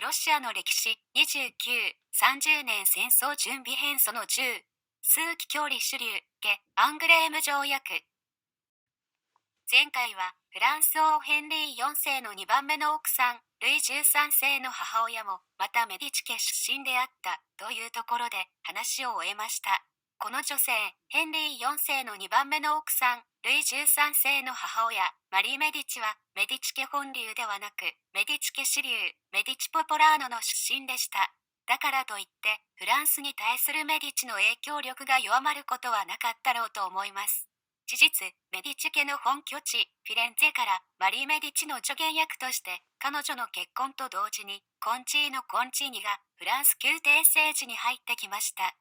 ロシアの歴史29、30年戦争準備編その10、数奇距離主流、下、アングレーム条約。前回はフランス王ヘンリー4世の2番目の奥さん、ルイ13世の母親もまたメディチ家出身であったというところで話を終えました。この女性、ヘンリー4世の2番目の奥さん、ルイ13世の母親、マリー・メディチはメディチ家本流ではなく、メディチ家支流、メディチ・ポポラーノの出身でした。だからといって、フランスに対するメディチの影響力が弱まることはなかったろうと思います。事実、メディチ家の本拠地、フィレンツェからマリー・メディチの助言役として彼女の結婚と同時にコンチーノ・コンチーニがフランス宮廷政治に入ってきました。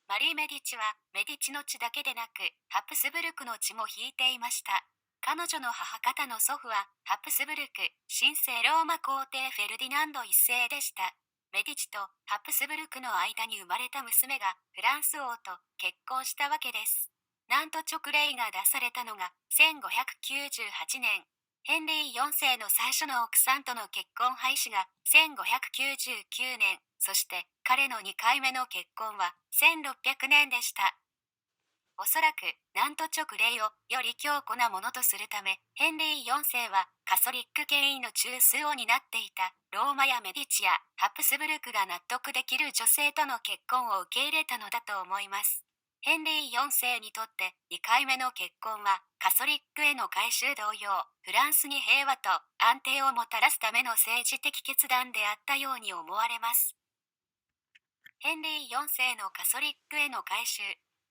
マリー・メディチはメディチの血だけでなくハプスブルクの血も引いていました。彼女の母方の祖父はハプスブルク神聖ローマ皇帝フェルディナンド一世でした。メディチとハプスブルクの間に生まれた娘がフランス王と結婚したわけです。なんと勅令が出されたのが1598年。ヘンリー4世の最初の奥さんとの結婚廃止が1599年。そして彼の2回目の結婚は1600年でした。おそらくなんと勅令をより強固なものとするため、ヘンリー4世はカソリック権威の中枢を担っていたローマやメディチやハプスブルクが納得できる女性との結婚を受け入れたのだと思います。ヘンリー4世にとって2回目の結婚はカソリックへの改宗同様、フランスに平和と安定をもたらすための政治的決断であったように思われます。ヘンリー4世のカソリックへの改宗、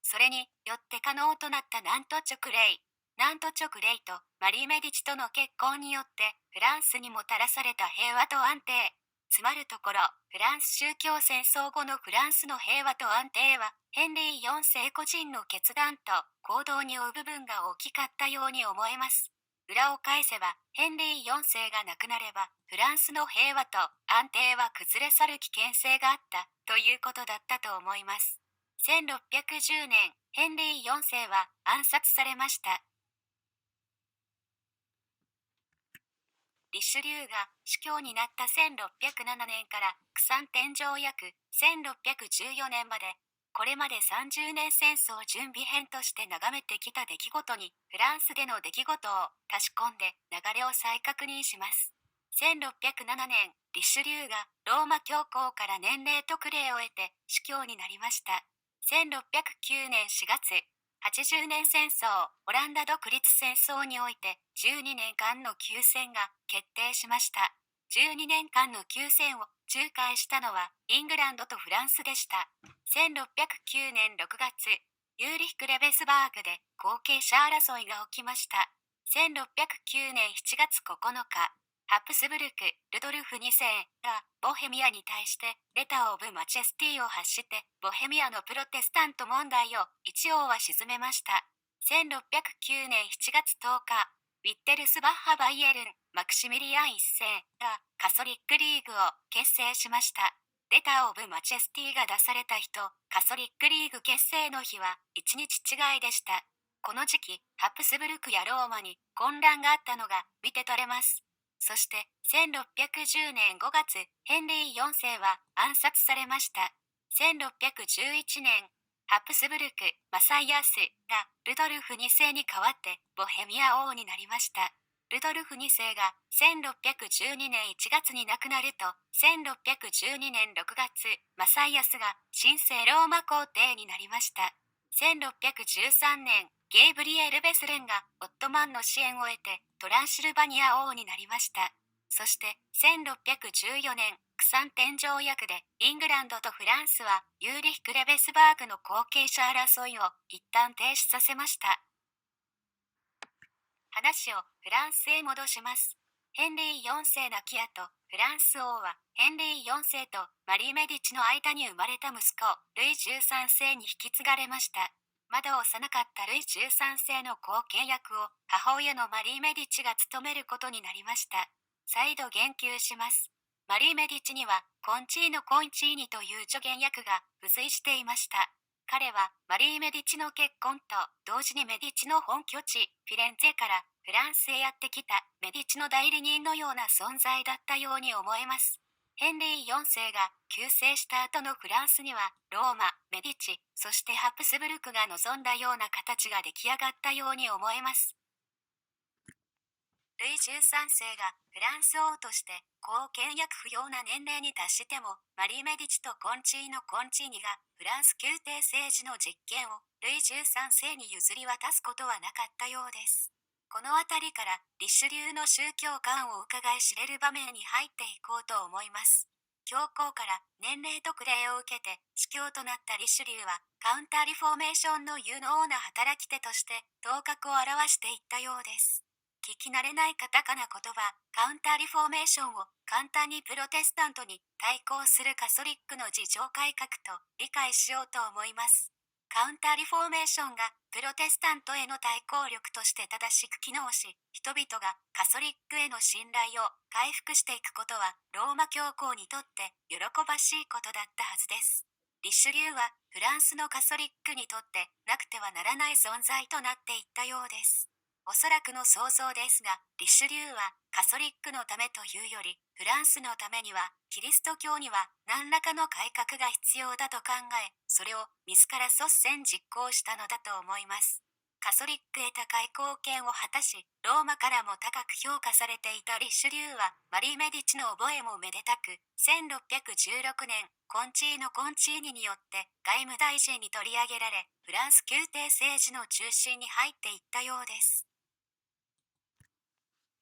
それによって可能となったナント勅令。ナント勅令とマリー・メディチとの結婚によってフランスにもたらされた平和と安定。つまるところ、フランス宗教戦争後のフランスの平和と安定は、ヘンリー4世個人の決断と行動に負う部分が大きかったように思えます。裏を返せば、ヘンリー4世が亡くなれば、フランスの平和と安定は崩れ去る危険性があったということだったと思います。1610年、ヘンリー4世は暗殺されました。リシュリューが司教になった1607年からクサンテン条約1614年まで、これまで30年戦争準備編として眺めてきた出来事にフランスでの出来事を足し込んで流れを再確認します。1607年、リシュリューがローマ教皇から年齢特例を得て司教になりました。1609年4月、80年戦争、オランダ独立戦争において12年間の休戦が決定しました。12年間の休戦を仲介したのはイングランドとフランスでした。1609年6月、ユーリヒ・クレベスバーグで後継者争いが起きました。1609年7月9日、ハプスブルク、ルドルフ2世がボヘミアに対してレター・オブ・マチェスティを発してボヘミアのプロテスタント問題を一応は鎮めました。1609年7月10日、ウィッテルスバッハ・バイエルン、マクシミリアン1世がカソリックリーグを結成しました。レター・オブ・マチェスティが出された日とカソリックリーグ結成の日は1日違いでした。この時期、ハプスブルクやローマに混乱があったのが見て取れます。そして1610年5月、ヘンリー4世は暗殺されました。1611年、ハプスブルク、マサイアスがルドルフ2世に代わってボヘミア王になりました。ルドルフ2世が1612年1月に亡くなると、1612年6月、マサイアスが神聖ローマ皇帝になりました。1613年、ゲイブリエル・ベスレンがオットマンの支援を得てトランシルバニア王になりました。そして1614年、クサンテン条約でイングランドとフランスはユーリヒ・クレベスバーグの後継者争いを一旦停止させました。話をフランスへ戻します。ヘンリー4世亡き後、フランス王はヘンリー4世とマリー・メディチの間に生まれた息子、ルイ13世に引き継がれました。まだ幼かったルイ13世の後継役を母親のマリー・メディチが務めることになりました。再度言及します。マリー・メディチにはコンチーノ・コンチーニという助言役が付随していました。彼はマリー・メディチの結婚と同時にメディチの本拠地フィレンツェからフランスへやってきたメディチの代理人のような存在だったように思えます。ヘンリー4世が急逝した後のフランスにはローマ、メディチ、そしてハプスブルクが望んだような形が出来上がったように思えます。ルイ13世がフランス王として公権約不要な年齢に達しても、マリー・メディチとコンチーノ・コンチーニがフランス宮廷政治の実権をルイ13世に譲り渡すことはなかったようです。この辺りからリシュリューの宗教観を伺い知れる場面に入っていこうと思います。教皇から年齢特例を受けて司教となったリシュリューはカウンターリフォーメーションの有能な働き手として頭角を現していったようです。聞き慣れないカタカナ言葉カウンターリフォーメーションを簡単にプロテスタントに対抗するカソリックの自浄改革と理解しようと思います。カウンターリフォーメーションがプロテスタントへの対抗力として正しく機能し、人々がカソリックへの信頼を回復していくことはローマ教皇にとって喜ばしいことだったはずです。リシュリューはフランスのカソリックにとってなくてはならない存在となっていったようです。おそらくの想像ですが、リシュリューはカソリックのためというより、フランスのためには、キリスト教には何らかの改革が必要だと考え、それを自ら率先実行したのだと思います。カソリックへ高い貢献を果たし、ローマからも高く評価されていたリシュリューは、マリー・メディチの覚えもめでたく、1616年、コンチーノ・コンチーニによって外務大臣に取り上げられ、フランス宮廷政治の中心に入っていったようです。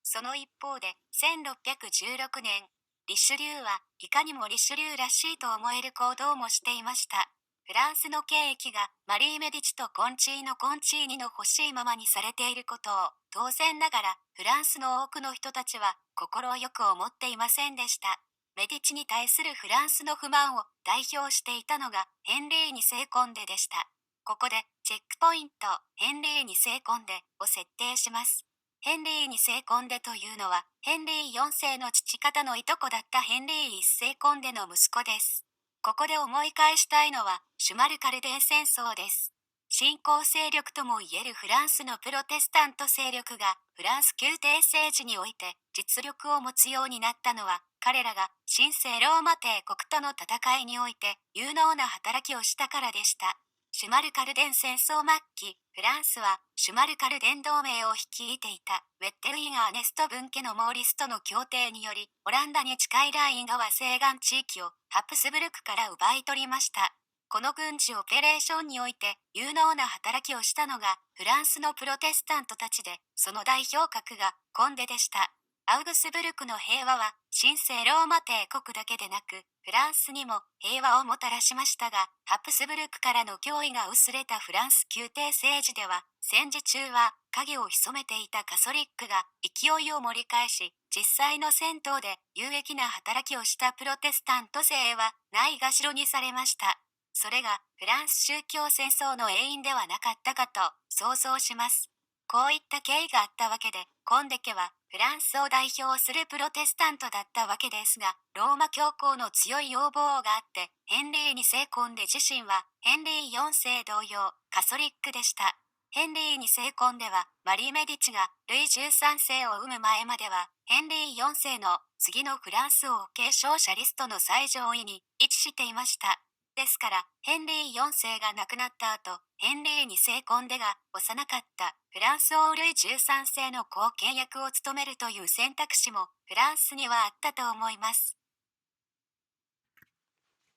その一方で、1616年、リシュリューはいかにもリシュリューらしいと思える行動もしていました。フランスの権益がマリー・メディチとコンチーノ・コンチーニの欲しいままにされていることを、当然ながらフランスの多くの人たちは心よく思っていませんでした。メディチに対するフランスの不満を代表していたのがヘンリー2世コンデでした。ここでチェックポイント、ヘンリー2世コンデを設定します。ヘンリー2世コンデというのは、ヘンリー4世の父方のいとこだったヘンリー1世コンデの息子です。ここで思い返したいのは、シュマルカルデン戦争です。新興勢力ともいえるフランスのプロテスタント勢力が、フランス宮廷政治において実力を持つようになったのは、彼らが神聖ローマ帝国との戦いにおいて有能な働きをしたからでした。シュマルカルデン戦争末期、フランスはシュマルカルデン同盟を率いていたウェッテルイン・アーネスト分家のモーリスとの協定により、オランダに近いライン川西岸地域をハプスブルクから奪い取りました。この軍事オペレーションにおいて有能な働きをしたのがフランスのプロテスタントたちで、その代表格がコンデでした。アウグスブルクの平和は神聖ローマ帝国だけでなくフランスにも平和をもたらしましたが、ハプスブルクからの脅威が薄れたフランス宮廷政治では、戦時中は影を潜めていたカソリックが勢いを盛り返し、実際の戦闘で有益な働きをしたプロテスタント勢はないがしろにされました。それがフランス宗教戦争の遠因ではなかったかと想像します。こういった経緯があったわけで、コンデ家はフランスを代表するプロテスタントだったわけですが、ローマ教皇の強い要望があって、ヘンリー2世コンデ自身はヘンリー4世同様カソリックでした。ヘンリー2世コンデはマリー・メディチがルイ13世を生む前まではヘンリー4世の次のフランス王継承者リストの最上位に位置していました。ですから、ヘンリー4世が亡くなった後、ヘンリー2世コンデが幼かったフランス王ルイ13世の後見役を務めるという選択肢もフランスにはあったと思います。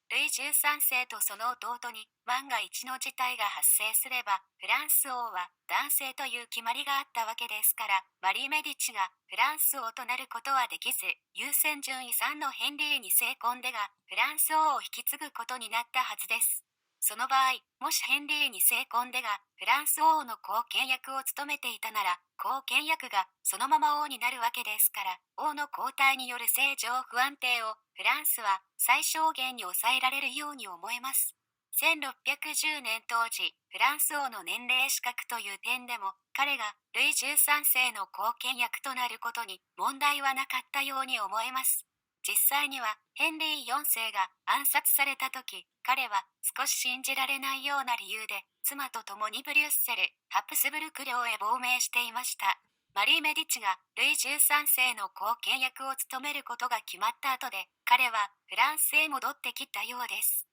ルイ13世とその弟に万が一の事態が発生すれば、フランス王は男性という決まりがあったわけですから、マリー・メディチがフランス王となることはできず、優先順位3のヘンリー2世コンデがフランス王を引き継ぐことになったはずです。その場合、もしヘンリー2世コンデがフランス王の後見役を務めていたなら、後見役がそのまま王になるわけですから、王の交代による政情不安定をフランスは最小限に抑えられるように思えます。1610年当時、フランス王の年齢資格という点でも、彼がルイ13世の後見役となることに問題はなかったように思えます。実際にはヘンリー4世が暗殺された時、彼は少し信じられないような理由で妻と共にブリュッセル、ハプスブルク領へ亡命していました。マリー・メディチがルイ13世の後見役を務めることが決まった後で、彼はフランスへ戻ってきたようです。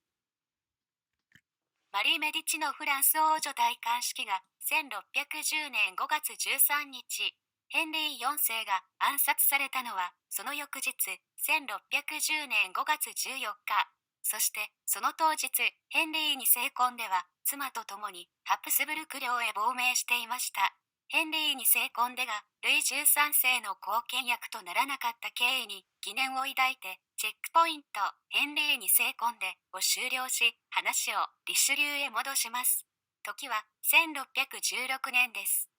マリー・メディチのフランス王女戴冠式が1610年5月13日、ヘンリー4世が暗殺されたのはその翌日、1610年5月14日。そしてその当日、ヘンリー2世婚では妻と共にハプスブルク領へ亡命していました。ヘンリー2世コンデがルイ13世の後見役とならなかった経緯に疑念を抱いて、チェックポイントヘンリー2世コンデを終了し、話をリシュリューへ戻します。時は1616年です。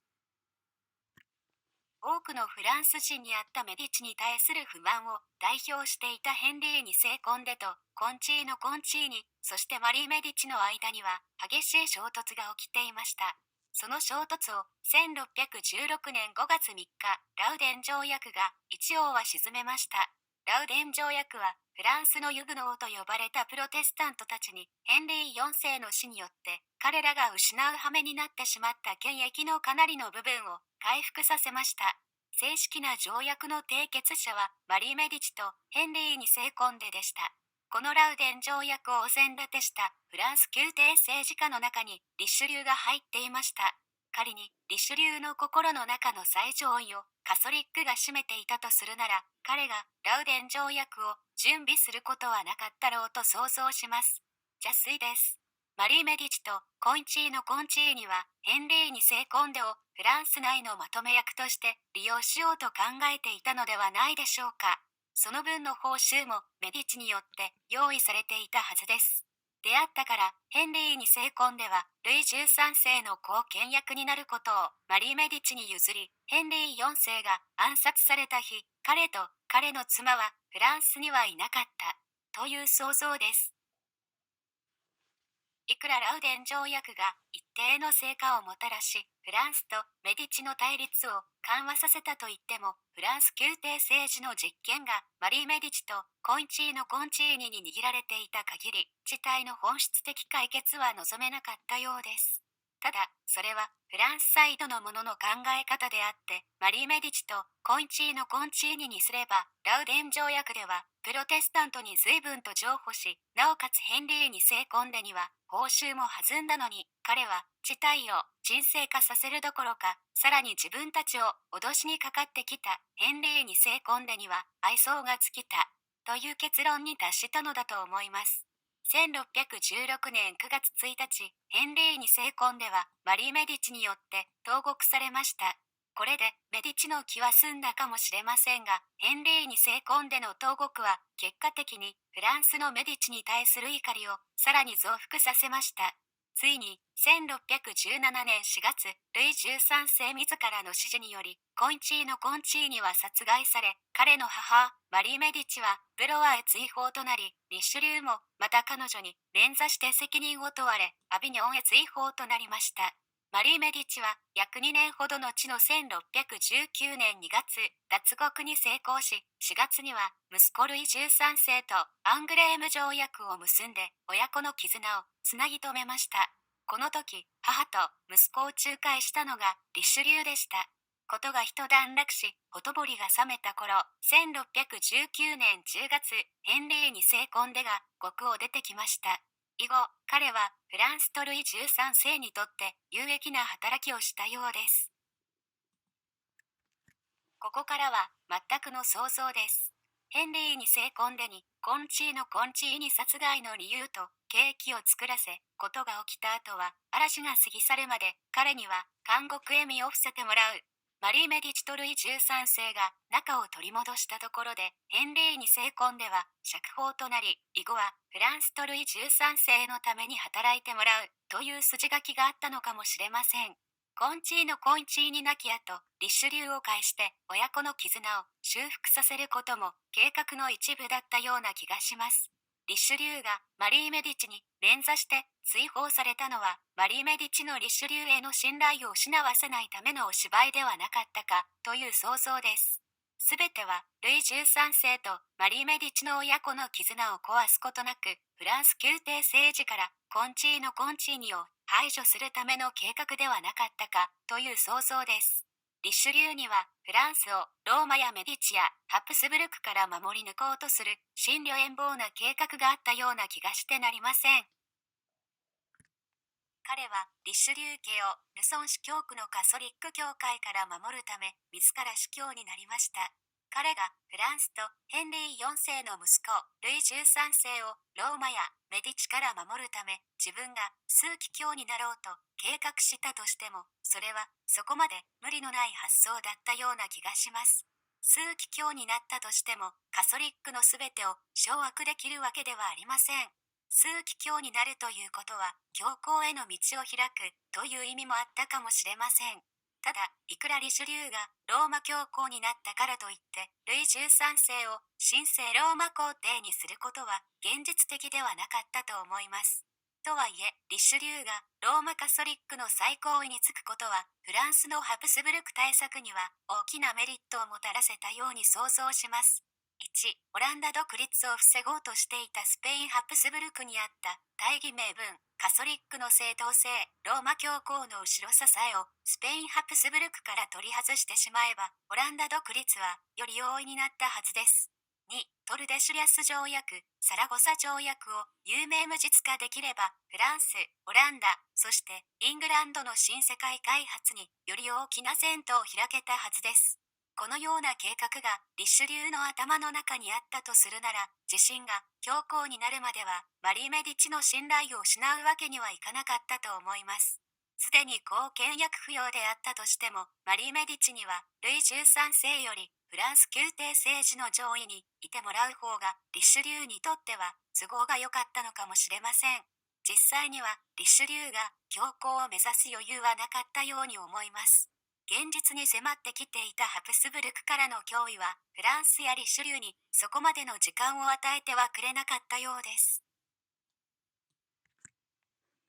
多くのフランス人にあったメディチに対する不満を代表していたヘンリー2世コンデとコンチーノ・コンチーニ、そしてマリー・メディチの間には激しい衝突が起きていました。その衝突を1616年5月3日、ラウデン条約が一応は鎮めました。ラウデン条約はフランスのユグノーと呼ばれたプロテスタントたちにヘンリー4世の死によって彼らが失う羽目になってしまった権益のかなりの部分を回復させました。正式な条約の締結者はマリー・メディチとヘンリー2世コンデでした。このラウデン条約をお膳立てしたフランス宮廷政治家の中にリシュリューが入っていました。仮にリシュリューの心の中の最上位をカソリックが占めていたとするなら、彼がラウデン条約を準備することはなかったろうと想像します。邪推です。マリー・メディチとコンチーノ・コンチーニはヘンリー2世コンデをフランス内のまとめ役として利用しようと考えていたのではないでしょうか。その分の報酬もメディチによって用意されていたはずです。出会ったからヘンリー2世コンデはルイ13世の後見役になることをマリー・メディチに譲り、ヘンリー4世が暗殺された日、彼と彼の妻はフランスにはいなかったという想像です。いくらラウデン条約が一定の成果をもたらし、フランスとメディチの対立を緩和させたといっても、フランス宮廷政治の実権がマリー・メディチとコンチーノ・コンチーニに握られていた限り、事態の本質的解決は望めなかったようです。ただ、それはフランスサイドのものの考え方であって、マリー・メディチとコンチーノ・コンチーニにすれば、ラウデン条約ではプロテスタントに随分と譲歩し、なおかつヘンリー2世コンデには報酬も弾んだのに、彼は事態を沈静化させるどころか、さらに自分たちを脅しにかかってきたヘンリー2世コンデには愛想が尽きたという結論に達したのだと思います。1616年9月1日、ヘンリー2世コンデはマリー・メディチによって投獄されました。これでメディチの気は済んだかもしれませんが、ヘンリー2世コンデの投獄は結果的にフランスのメディチに対する怒りをさらに増幅させました。ついに1617年4月、ルイ13世自らの指示により、コンチーノ・コンチーニは殺害され、彼の母、マリー・メディチはブロワへ追放となり、リシュリューもまた彼女に連座して責任を問われ、アビニョンへ追放となりました。マリー・メディチは約2年ほど後の1619年2月、脱獄に成功し、4月には息子ルイ13世とアングレーム条約を結んで親子の絆をつなぎ止めました。この時、母と息子を仲介したのがリシュリューでした。ことが一段落し、ほとぼりが冷めた頃、1619年10月、ヘンリー2世コンデが獄を出てきました。以後、彼はフランスとルイ13世にとって有益な働きをしたようです。ここからは全くの想像です。ヘンリー2世コンデにコンチーノ・コンチーニ殺害の理由とケーキを作らせ、ことが起きた後は嵐が過ぎ去るまで彼には監獄へ身を伏せてもらう。マリー・メディチとルイ13世が仲を取り戻したところで、ヘンリー2世コンデは釈放となり、以後はフランスとルイ13世のために働いてもらうという筋書きがあったのかもしれません。コンチーノ・コンチーニ亡き後、リシュリューを介して親子の絆を修復させることも計画の一部だったような気がします。リシュリューがマリー・メディチに連座して追放されたのは、マリー・メディチのリシュリューへの信頼を失わせないためのお芝居ではなかったかという想像です。すべてはルイ13世とマリー・メディチの親子の絆を壊すことなく、フランス宮廷政治からコンチーノ・コンチーニを排除するための計画ではなかったかという想像です。リシュリューにはフランスをローマやメディチやハプスブルクから守り抜こうとする深慮遠望な計画があったような気がしてなりません。彼はリシュリュー家をルソン司教区のカソリック教会から守るため自ら司教になりました。彼がフランスとヘンリー4世の息子ルイ13世をローマやメディチから守るため自分が枢機卿になろうと計画したとしても、それはそこまで無理のない発想だったような気がします。枢機卿になったとしてもカソリックのすべてを掌握できるわけではありません。枢機卿になるということは教皇への道を開くという意味もあったかもしれません。ただ、いくらリシュリューがローマ教皇になったからといってルイ13世を神聖ローマ皇帝にすることは現実的ではなかったと思います。とはいえ、リシュリューがローマカソリックの最高位につくことはフランスのハプスブルク対策には大きなメリットをもたらせたように想像します。1. オランダ独立を防ごうとしていたスペインハプスブルクにあった大義名分カソリックの正当性ローマ教皇の後ろ支えをスペインハプスブルクから取り外してしまえばオランダ独立はより容易になったはずです。2. トルデシュリャス条約サラゴサ条約を有名無実化できればフランス、オランダ、そしてイングランドの新世界開発により大きな前途を開けたはずです。このような計画がリシュリューの頭の中にあったとするなら、自身が教皇になるまではマリー・メディチの信頼を失うわけにはいかなかったと思います。すでに公権力不要であったとしても、マリー・メディチにはルイ13世よりフランス宮廷政治の上位にいてもらう方がリシュリューにとっては都合が良かったのかもしれません。実際にはリシュリューが教皇を目指す余裕はなかったように思います。現実に迫ってきていたハプスブルクからの脅威はフランスやリシュリューにそこまでの時間を与えてはくれなかったようです。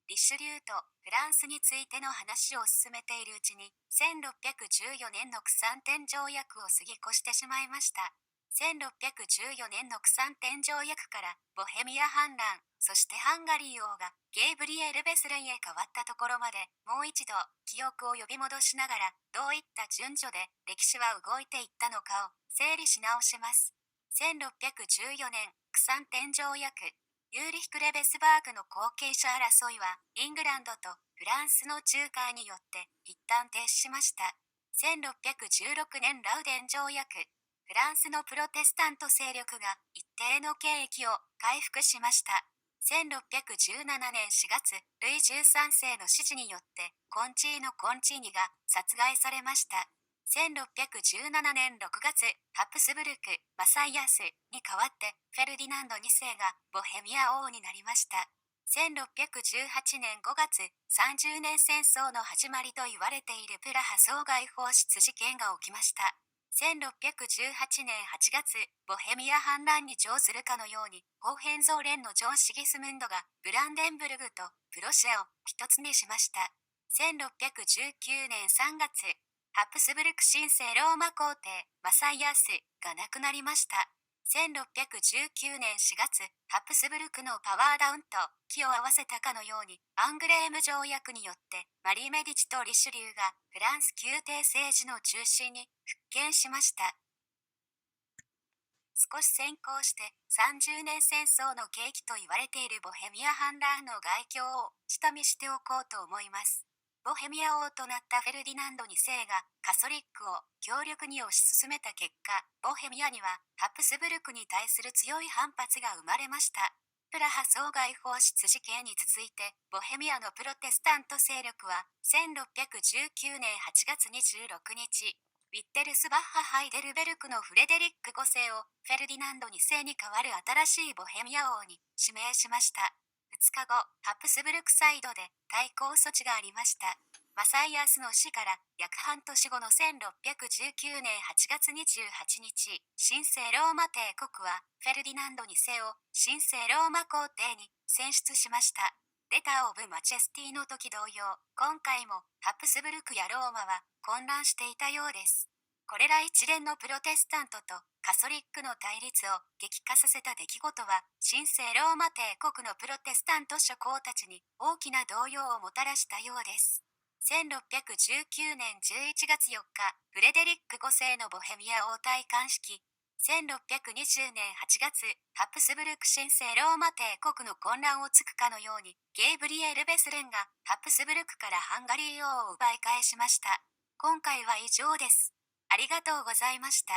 リシュリューとフランスについての話を進めているうちに1614年のクサンテン条約を過ぎ越してしまいました。1614年のクサンテン条約からボヘミア反乱、そしてハンガリー王がゲーブリエル・ベスレンへ変わったところまでもう一度記憶を呼び戻しながらどういった順序で歴史は動いていったのかを整理し直します。1614年クサンテン条約ユーリヒク・レベスバーグの後継者争いはイングランドとフランスの仲介によって一旦停止しました。1616年ラウデン条約フランスのプロテスタント勢力が一定の権益を回復しました。1617年4月、ルイ13世の指示によってコンチーノ・コンチーニが殺害されました。1617年6月、ハプスブルク・マサイアスに代わってフェルディナンド2世がボヘミア王になりました。1618年5月、30年戦争の始まりと言われているプラハ総外放出事件が起きました。1618年8月、ボヘミア反乱に乗するかのように、ホーヘンゾーレンのジョン・シギスムンドがブランデンブルグとプロシアを一つにしました。1619年3月、ハプスブルク神聖ローマ皇帝マサイアスが亡くなりました。1619年4月、ハプスブルクのパワーダウンと気を合わせたかのように、アングレーム条約によってマリー・メディチとリシュリューがフランス宮廷政治の中心に復権しました。少し先行して30年戦争の契機と言われているボヘミア反乱の概況を下見しておこうと思います。ボヘミア王となったフェルディナンド2世がカソリックを強力に推し進めた結果、ボヘミアにはハプスブルクに対する強い反発が生まれました。プラハ総外放出事件に続いて、ボヘミアのプロテスタント勢力は1619年8月26日、ウィッテルスバッハ・ハイデルベルクのフレデリック5世をフェルディナンド2世に代わる新しいボヘミア王に指名しました。2日後、ハプスブルクサイドで対抗措置がありました。マサイアスの死から約半年後の1619年8月28日、神聖ローマ帝国はフェルディナンド2世を神聖ローマ皇帝に選出しました。レター・オブ・マチェスティの時同様、今回もハプスブルクやローマは混乱していたようです。これら一連のプロテスタントとカソリックの対立を激化させた出来事は、神聖ローマ帝国のプロテスタント諸侯たちに大きな動揺をもたらしたようです。1619年11月4日、フレデリック5世のボヘミア王戴冠式。1620年8月、ハプスブルク神聖ローマ帝国の混乱をつくかのように、ゲイブリエル・ベスレンがハプスブルクからハンガリー王を奪い返しました。今回は以上です。ありがとうございました。